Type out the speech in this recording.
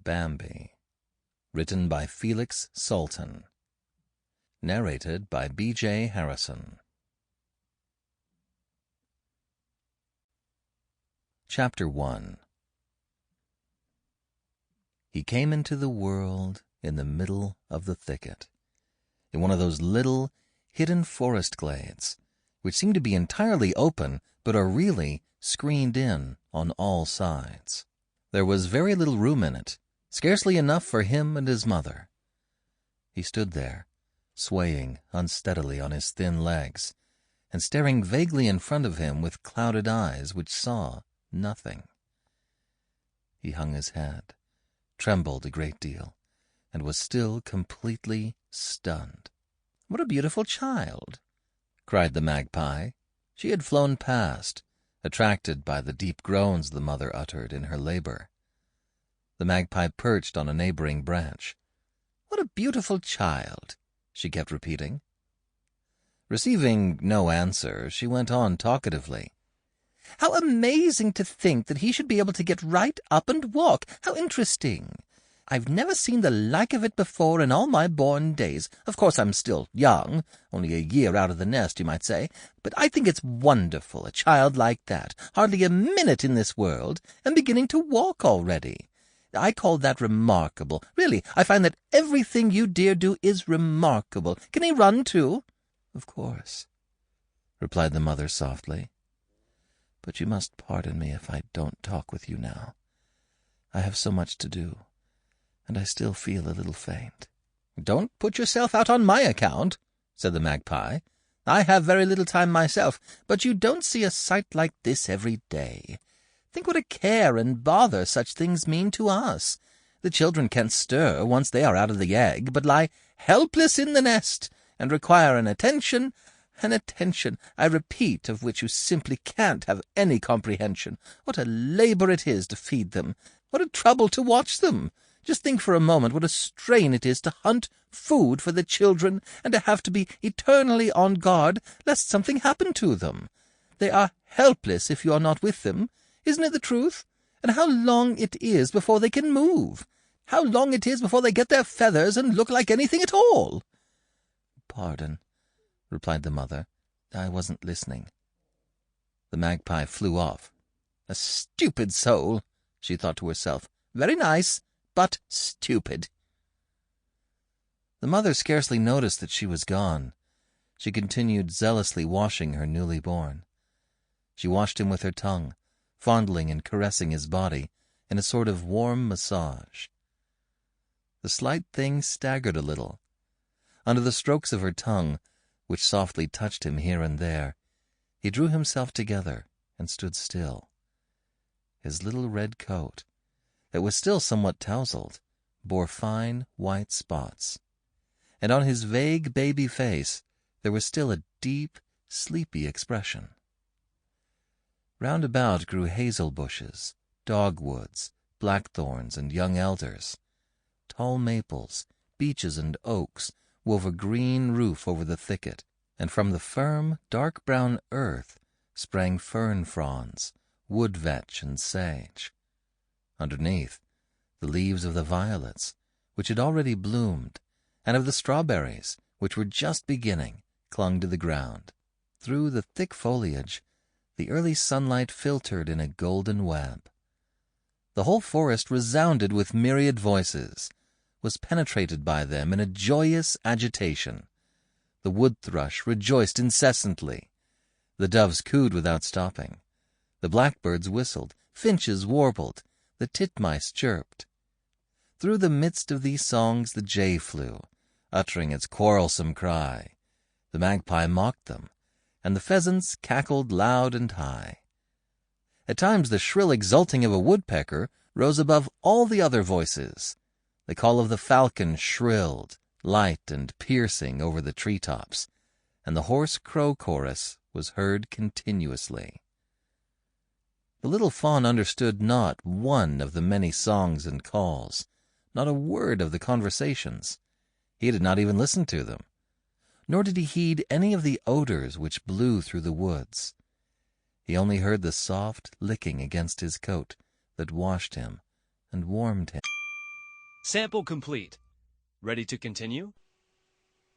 Bambi. Written by Felix Salten. Narrated by B.J.Harrison. Chapter 1. He came into the world in the middle of the thicket, in one of those little, hidden forest glades, which seem to be entirely open, but are really screened in on all sides. There was very little room in it, scarcely enough for him and his mother. He stood there, swaying unsteadily on his thin legs, and staring vaguely in front of him with clouded eyes which saw nothing. He hung his head, trembled a great deal, and was still completely stunned. "What a beautiful child!" cried the magpie. She had flown past, attracted by the deep groans the mother uttered in her labor. The magpie perched on a neighboring branch. "What a beautiful child!" she kept repeating. Receiving no answer, she went on talkatively. "How amazing to think that he should be able to get right up and walk! How interesting! I've never seen the like of it before in all my born days. Of course I'm still young, only a year out of the nest, you might say, but I think it's wonderful, a child like that, hardly a minute in this world, and beginning to walk already. I call that remarkable. Really, I find that everything you dear do is remarkable. Can he run, too?" "Of course," replied the mother softly. "But you must pardon me if I don't talk with you now. I have so much to do, and I still feel a little faint." "Don't put yourself out on my account," said the magpie. "I have very little time myself, but you don't see a sight like this every day. Think what a care and bother such things mean to us. The children can't stir once they are out of the egg, but lie helpless in the nest, and require an attention, I repeat, of which you simply can't have any comprehension. What a labor it is to feed them! What a trouble to watch them! Just think for a moment what a strain it is to hunt food for the children, and to have to be eternally on guard lest something happen to them. They are helpless if you are not with them. Isn't it the truth? And how long it is before they can move! How long it is before they get their feathers and look like anything at all!" "Pardon," replied the mother. "I wasn't listening." The magpie flew off. "A stupid soul," she thought to herself. "Very nice, but stupid." The mother scarcely noticed that she was gone. She continued zealously washing her newly born. She washed him with her tongue, fondling and caressing his body in a sort of warm massage. The slight thing staggered a little. Under the strokes of her tongue, which softly touched him here and there, he drew himself together and stood still. His little red coat, that was still somewhat tousled, bore fine white spots, and on his vague baby face there was still a deep, sleepy expression. Round about grew hazel bushes, dogwoods, blackthorns, and young elders. Tall maples, beeches, and oaks wove a green roof over the thicket, and from the firm, dark-brown earth sprang fern fronds, wood vetch, and sage. Underneath, the leaves of the violets, which had already bloomed, and of the strawberries, which were just beginning, clung to the ground. Through the thick foliage, the early sunlight filtered in a golden web. The whole forest resounded with myriad voices, was penetrated by them in a joyous agitation. The wood thrush rejoiced incessantly. The doves cooed without stopping. The blackbirds whistled, finches warbled, the titmice chirped. Through the midst of these songs the jay flew, uttering its quarrelsome cry. The magpie mocked them, and the pheasants cackled loud and high. At times the shrill exulting of a woodpecker rose above all the other voices. The call of the falcon shrilled, light and piercing, over the tree-tops, and the hoarse crow chorus was heard continuously. The little fawn understood not one of the many songs and calls, not a word of the conversations. He did not even listen to them, nor did he heed any of the odors which blew through the woods. He only heard the soft licking against his coat that washed him and warmed him. Sample complete. Ready to continue?